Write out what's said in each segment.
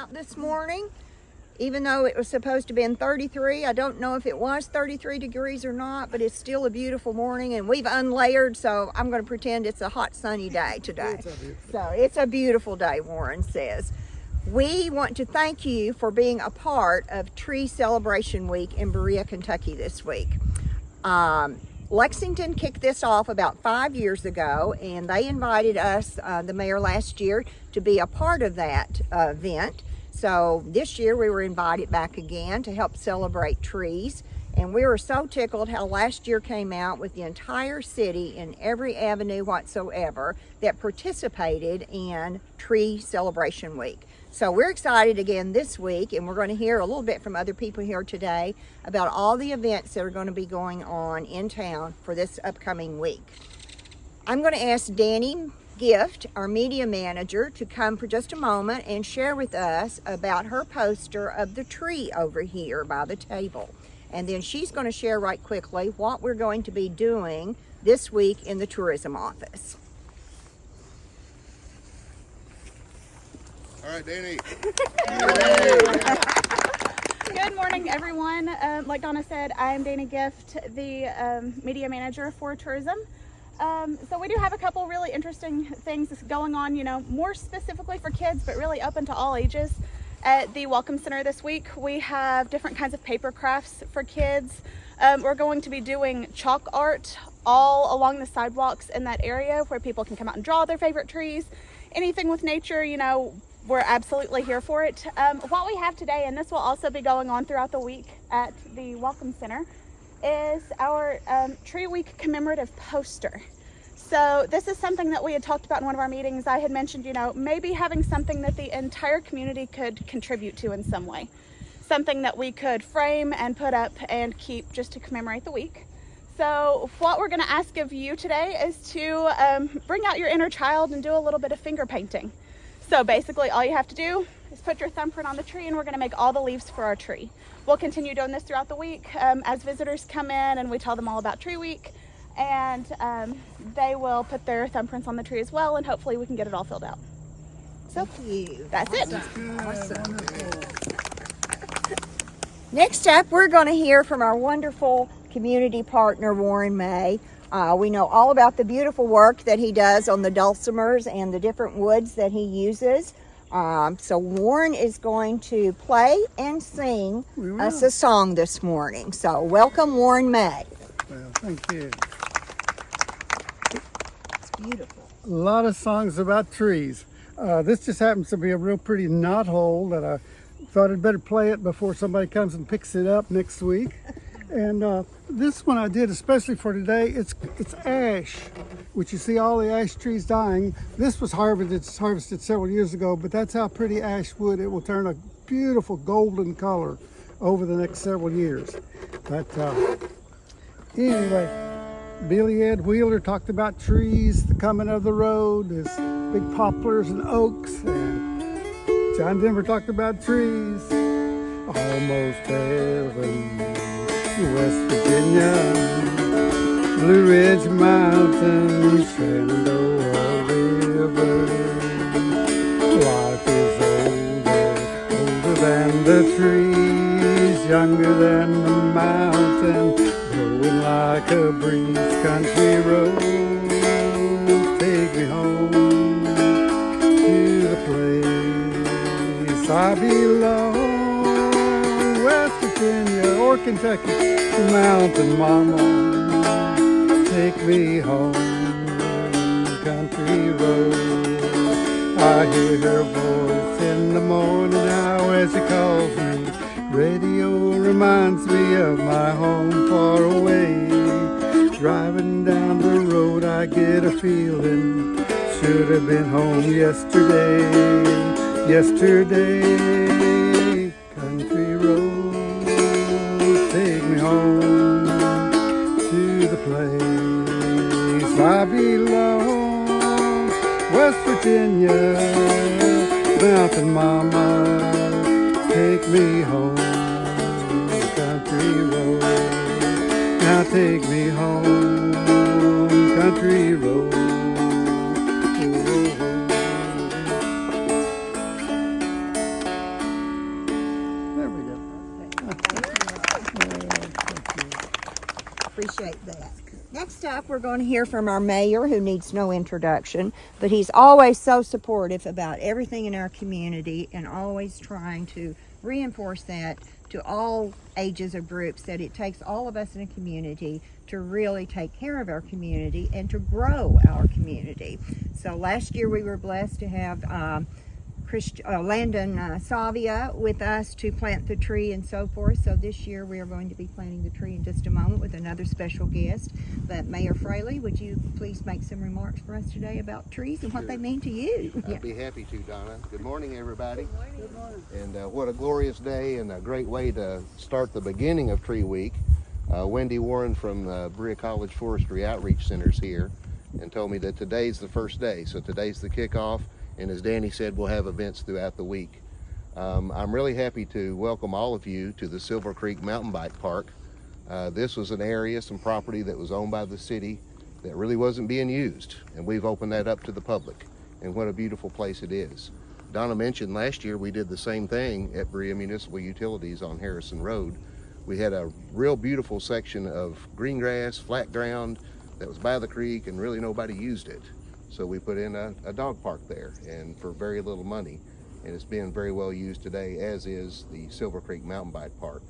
out this morning. Even though it was supposed to be in 33, I don't know if it was 33 degrees or not, but it's still a beautiful morning, and we've unlayered, so I'm going to pretend it's a hot, sunny day today. So it's a beautiful day, Warren says. We want to thank you for being a part of Tree Celebration Week in Berea, Kentucky this week. Lexington kicked this off about 5 years ago, and they invited us, the mayor last year, to be a part of that event. So this year we were invited back again to help celebrate trees. And we were so tickled how last year came out with the entire city in every avenue whatsoever that participated in Tree Celebration Week. So we're excited again this week, and we're going to hear a little bit from other people here today about all the events that are going to be going on in town for this upcoming week. I'm going to ask Danny Gift, our media manager, to come for just a moment and share with us about her poster of the tree over here by the table. And then she's going to share right quickly what we're going to be doing this week in the tourism office. All right, Danny. Good morning, everyone. Like Donna said, I'm Danny Gift, the media manager for tourism. So we do have a couple really interesting things going on, more specifically for kids, but really open to all ages. At the Welcome Center this week, we have different kinds of paper crafts for kids. We're going to be doing chalk art all along the sidewalks in that area where people can come out and draw their favorite trees. Anything with nature, we're absolutely here for it. What we have today, and this will also be going on throughout the week at the Welcome Center, is our Tree Week commemorative poster. So this is something that we had talked about in one of our meetings. I had mentioned, maybe having something that the entire community could contribute to in some way. Something that we could frame and put up and keep just to commemorate the week. So what we're going to ask of you today is to bring out your inner child and do a little bit of finger painting. So basically all you have to do is put your thumbprint on the tree, and we're going to make all the leaves for our tree. We'll continue doing this throughout the week as visitors come in and we tell them all about Tree Week, and they will put their thumbprints on the tree as well, and hopefully we can get it all filled out. So Thank you. That's it. Awesome. Next up, we're going to hear from our wonderful community partner, Warren May. We know all about the beautiful work that he does on the dulcimers and the different woods that he uses. So Warren is going to play and sing us a song this morning. So welcome, Warren May. Well, thank you. It's beautiful. A lot of songs about trees. This just happens to be a real pretty knothole that I thought I'd better play it before somebody comes and picks it up next week. And this one I did especially for today. It's ash, which you see all the ash trees dying. This was harvested several years ago, but that's how pretty ash wood. It will turn a beautiful golden color over the next several years. But anyway, Billy Ed Wheeler talked about trees, the coming of the road, his big poplars and oaks, and John Denver talked about trees. Almost heaven, West Virginia, Blue Ridge Mountains, Shenandoah River. Life is older than the trees, younger than the mountain, blowing like a breeze. Country road, take me home to the place I belong. West Virginia or Kentucky, mountain mama, take me home, country road. I hear her voice in the morning hour as she calls me. Radio reminds me of my home far away. Driving down the road I get a feeling, should have been home yesterday, yesterday. Country road, take me home to the place I belong. West Virginia, mountain mama, take me home, country road. Now take me home, country road. appreciate that. Next up, we're going to hear from our mayor, who needs no introduction, but he's always so supportive about everything in our community and always trying to reinforce that to all ages of groups, that it takes all of us in a community to really take care of our community and to grow our community. So last year we were blessed to have Landon Savia with us to plant the tree and so forth. So this year we are going to be planting the tree in just a moment with another special guest. But Mayor Fraley, would you please make some remarks for us today about trees and what they mean to you? I'd be happy to, Donna. Good morning, everybody. Good morning. And what a glorious day and a great way to start the beginning of Tree Week. Wendy Warren from the Berea College Forestry Outreach Center is here and told me that today's the first day. So today's the kickoff. And as Danny said, we'll have events throughout the week. I'm really happy to welcome all of you to the Silver Creek Mountain Bike Park. This was an area, some property that was owned by the city that really wasn't being used. And we've opened that up to the public. And what a beautiful place it is. Donna mentioned last year we did the same thing at Berea Municipal Utilities on Harrison Road. We had a real beautiful section of green grass, flat ground that was by the creek, and really nobody used it. So we put in a dog park there, and for very little money, and it's being very well used today, as is the Silver Creek Mountain Bike Park.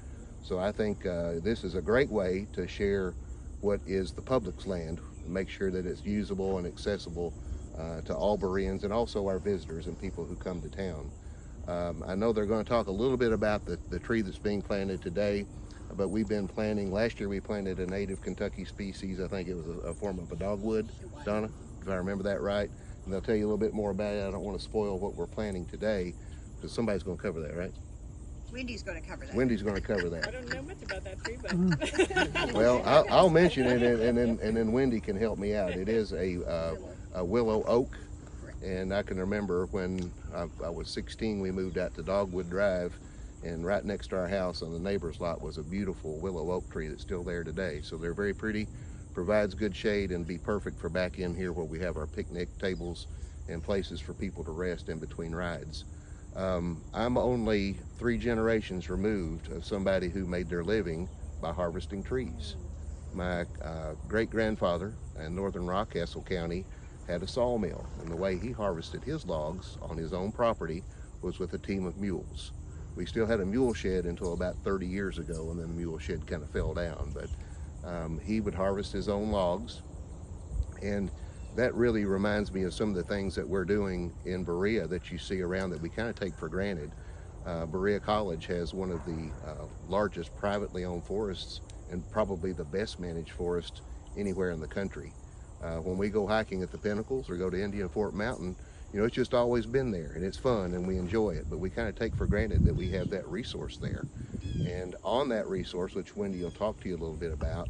So I think this is a great way to share what is the public's land, and make sure that it's usable and accessible to all Bereans and also our visitors and people who come to town. I know they're going to talk a little bit about the tree that's being planted today, but we've been planting, last year we planted a native Kentucky species. I think it was a form of a dogwood, Donna, if I remember that right. And they'll tell you a little bit more about it. I don't want to spoil what we're planting today, because somebody's going to cover that, right? Wendy's going to cover that. Wendy's going to cover that. I don't know much about that tree, but Well, I'll mention it, and then Wendy can help me out. It is a willow oak, and I can remember when I was 16, we moved out to Dogwood Drive, and right next to our house on the neighbor's lot was a beautiful willow oak tree that's still there today. So they're very pretty, provides good shade, and be perfect for back in here where we have our picnic tables and places for people to rest in between rides. I'm only 3 generations removed of somebody who made their living by harvesting trees. My great-grandfather in northern Rockcastle County had a sawmill, and the way he harvested his logs on his own property was with a team of mules. We still had a mule shed until about 30 years ago, and then the mule shed kind of fell down, but he would harvest his own logs, and that really reminds me of some of the things that we're doing in Berea that you see around that we kind of take for granted. Berea College has one of the largest privately owned forests and probably the best managed forest anywhere in the country. When we go hiking at the Pinnacles or go to Indian Fort Mountain, you know, it's just always been there, and it's fun and we enjoy it, but we kind of take for granted that we have that resource there. And on that resource, which Wendy will talk to you a little bit about,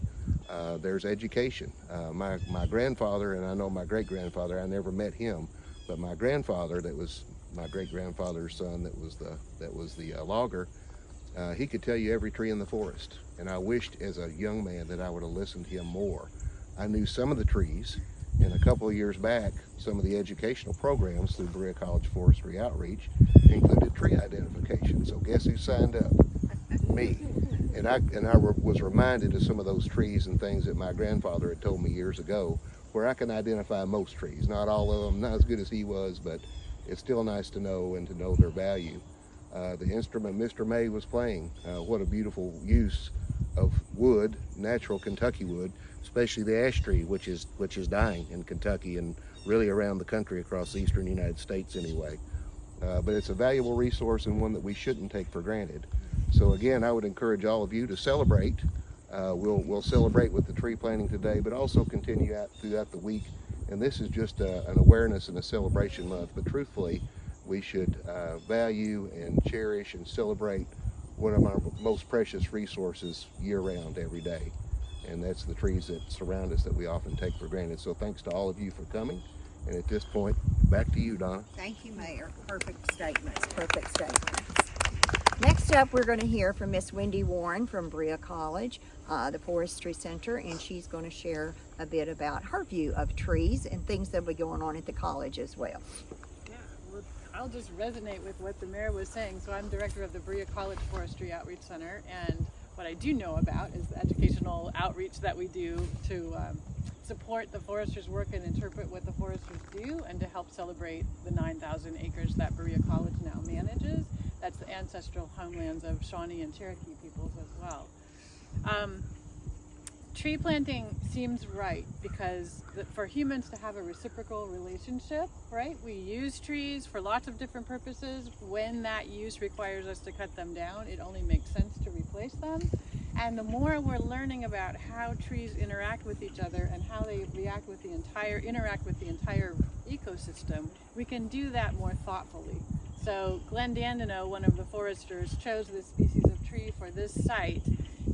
there's education. My grandfather, and I know my great-grandfather, I never met him, but my grandfather, that was my great-grandfather's son, that was the logger, he could tell you every tree in the forest. And I wished as a young man that I would have listened to him more. I knew some of the trees, and a couple of years back, some of the educational programs through Berea College Forestry Outreach included tree identification. So guess who signed up? Me. And I was reminded of some of those trees and things that my grandfather had told me years ago, where I can identify most trees. Not all of them, not as good as he was, but it's still nice to know and to know their value. The instrument Mr. May was playing, what a beautiful use of wood, natural Kentucky wood, especially the ash tree, which is dying in Kentucky and really around the country across the eastern United States anyway. But it's a valuable resource and one that we shouldn't take for granted. So again, I would encourage all of you to celebrate. We'll celebrate with the tree planting today, but also continue out throughout the week. And this is just an awareness and a celebration month, but truthfully, we should value and cherish and celebrate one of our most precious resources year-round, every day. And that's the trees that surround us that we often take for granted. So thanks to all of you for coming. And at this point, back to you, Donna. Thank you, Mayor. Perfect statements, perfect statements. Next up, we're going to hear from Miss Wendy Warren from Berea College, the Forestry Center, and she's going to share a bit about her view of trees and things that will be going on at the college as well. yeah, well, I'll just resonate with what the mayor was saying. So I'm director of the Berea College Forestry Outreach Center, and What I do know about is the educational outreach that we do to support the foresters' work and interpret what the foresters do, and to help celebrate the 9,000 acres that Berea College now manages. That's the ancestral homelands of Shawnee and Cherokee peoples as well. Tree planting seems right because for humans to have a reciprocal relationship, right? We use trees for lots of different purposes. When that use requires us to cut them down, it only makes sense to replace them. And the more we're learning about how trees interact with each other and how they interact with the entire ecosystem, we can do that more thoughtfully. So Glenn Dandino, one of the foresters, chose this species of tree for this site,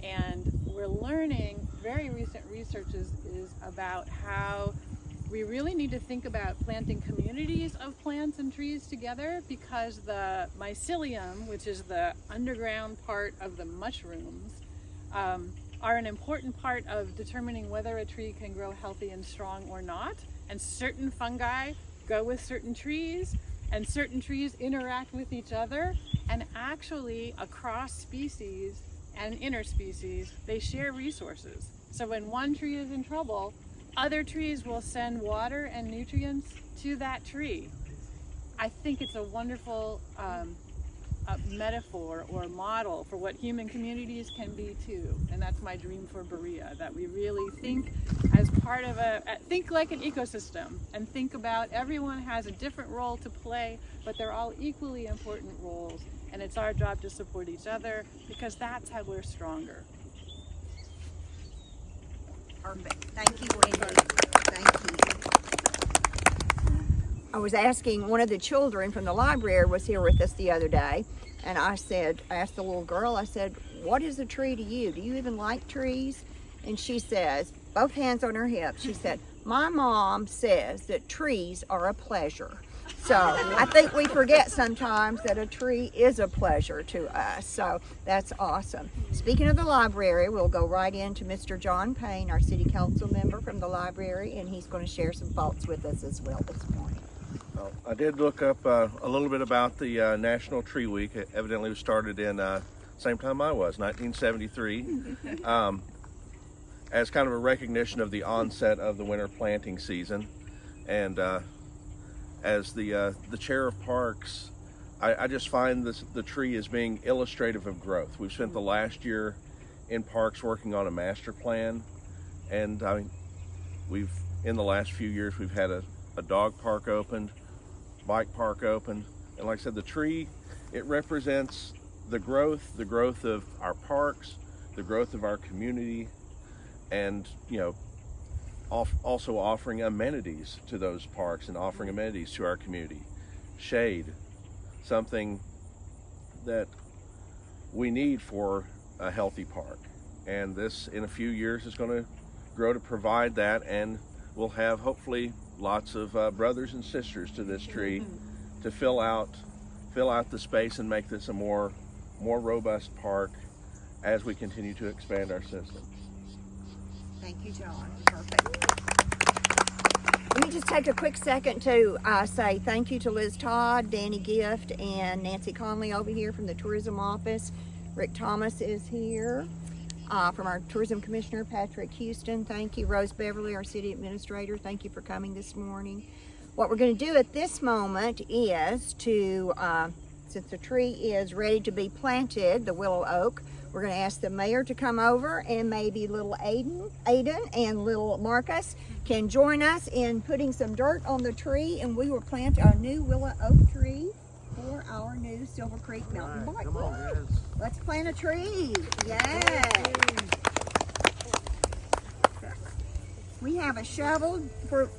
and we're learning, very recent research is about how we really need to think about planting communities of plants and trees together, because the mycelium, which is the underground part of the mushrooms, are an important part of determining whether a tree can grow healthy and strong or not. And certain fungi go with certain trees, and certain trees interact with each other, and actually across species and interspecies, they share resources. So when one tree is in trouble, other trees will send water and nutrients to that tree. I think it's a wonderful metaphor or model for what human communities can be too. And that's my dream for Berea, that we really think as part of think like an ecosystem, and think about everyone has a different role to play, but they're all equally important roles. And it's our job to support each other, because that's how we're stronger. Perfect. Thank you, Wendy. Thank you. I was asking, one of the children from the library was here with us the other day, and I asked the little girl, I said, what is a tree to you? Do you even like trees? And she says, both hands on her hips, she said, my mom says that trees are a pleasure. So I think we forget sometimes that a tree is a pleasure to us. So that's awesome. Speaking of the library, we'll go right into Mr. John Payne, our city council member from the library, and he's going to share some thoughts with us as well this morning. Well, I did look up a little bit about the National Tree Week. It evidently was started in same time I was, 1973, as kind of a recognition of the onset of the winter planting season. And as the chair of parks, I just find the tree as being illustrative of growth. We've spent the last year in parks working on a master plan, and in the last few years we've had a dog park opened, bike park opened, and like I said, the tree, it represents the growth of our parks, the growth of our community, and also offering amenities to those parks and offering amenities to our community. Shade, something that we need for a healthy park. And this, in a few years, is going to grow to provide that, and we'll have hopefully lots of brothers and sisters to this tree to fill out the space and make this a more robust park as we continue to expand our system. Thank you, John. Perfect. Let me just take a quick second to say thank you to Liz Todd, Danny Gift, and Nancy Conley over here from the tourism office. Rick Thomas is here. From our tourism commissioner, Patrick Houston, thank you. Rose Beverly, our city administrator, thank you for coming this morning. What we're going to do at this moment is to, since the tree is ready to be planted, the willow oak, we're going to ask the mayor to come over, and maybe little Aiden and little Marcus can join us in putting some dirt on the tree, and we will plant our new willow oak tree for our new Silver Creek Mountain Bike. Come on, guys. Let's plant a tree. Yay! We have a shovel for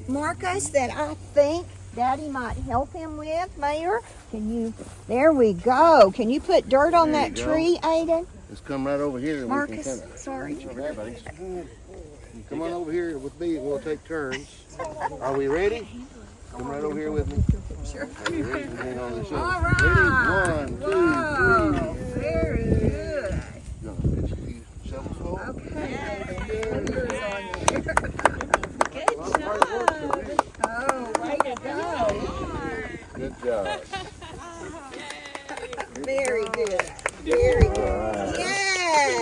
Marcus that I think Daddy might help him with. Mayor, can you? There we go. Can you put dirt on There that you go. tree, Aiden? Just come right over here and we Marcus, can kind of... sorry. Over here, buddy. Come on over here with me and we'll take turns. Are we ready? Come right over here with me. Sure. Are you ready? Hang on the shoulder. All right. Ready? 1, 2, Whoa, 3. very good. You gonna fix these shovels full? Okay. Good. Oh, way to go. Good job. Very good. Very good. Yay!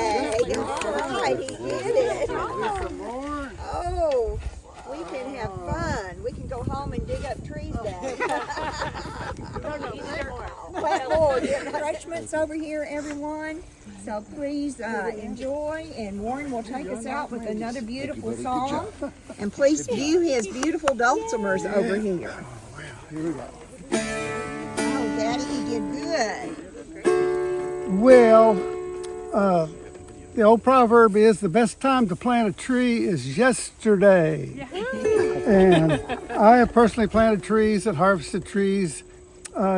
did it. Oh, we can have fun. We can go home and dig up trees now. Plant more. Refreshments over here, everyone. So please enjoy, and Warren will take us out with another beautiful song. And please view his beautiful dulcimers over here. Here we go. Oh, Daddy, he did good. Well, the old proverb is the best time to plant a tree is yesterday. And I have personally planted trees and harvested trees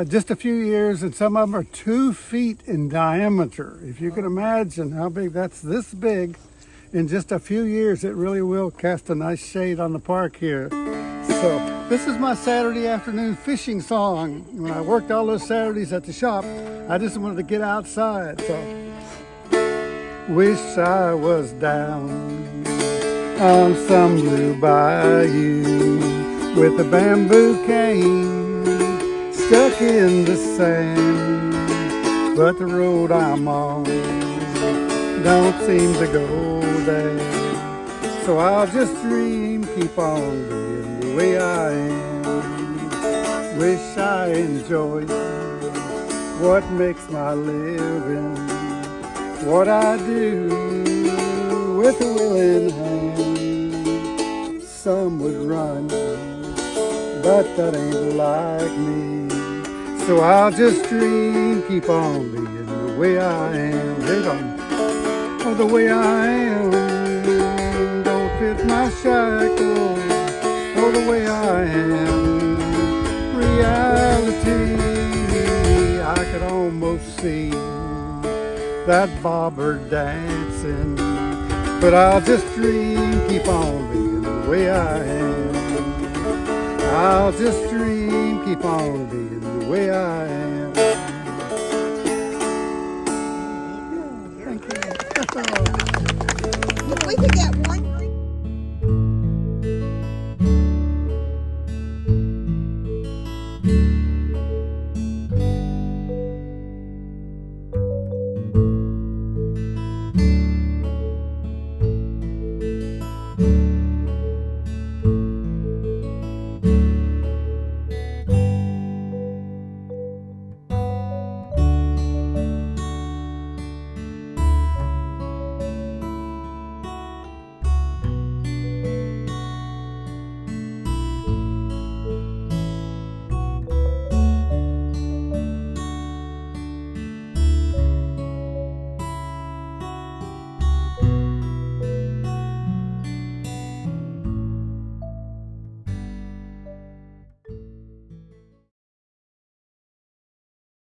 just a few years, and some of them are 2 feet in diameter. If you can imagine how big that's, this big, in just a few years, it really will cast a nice shade on the park here. So this is my Saturday afternoon fishing song. When I worked all those Saturdays at the shop, I just wanted to get outside. So, wish I was down on some blue bayou with a bamboo cane stuck in the sand, but the road I'm on don't seem to go there. So I'll just dream, keep on being the way I am. Wish I enjoyed what makes my living, what I do with a willing hand. Some would run, but that ain't like me. So I'll just dream, keep on being the way I am. Hang on. Oh, the way I am, don't fit my shackles. Oh, the way I am, reality. I could almost see that bobber dancing, but I'll just dream, keep on being the way I am. I'll just dream, keep on being the way I am.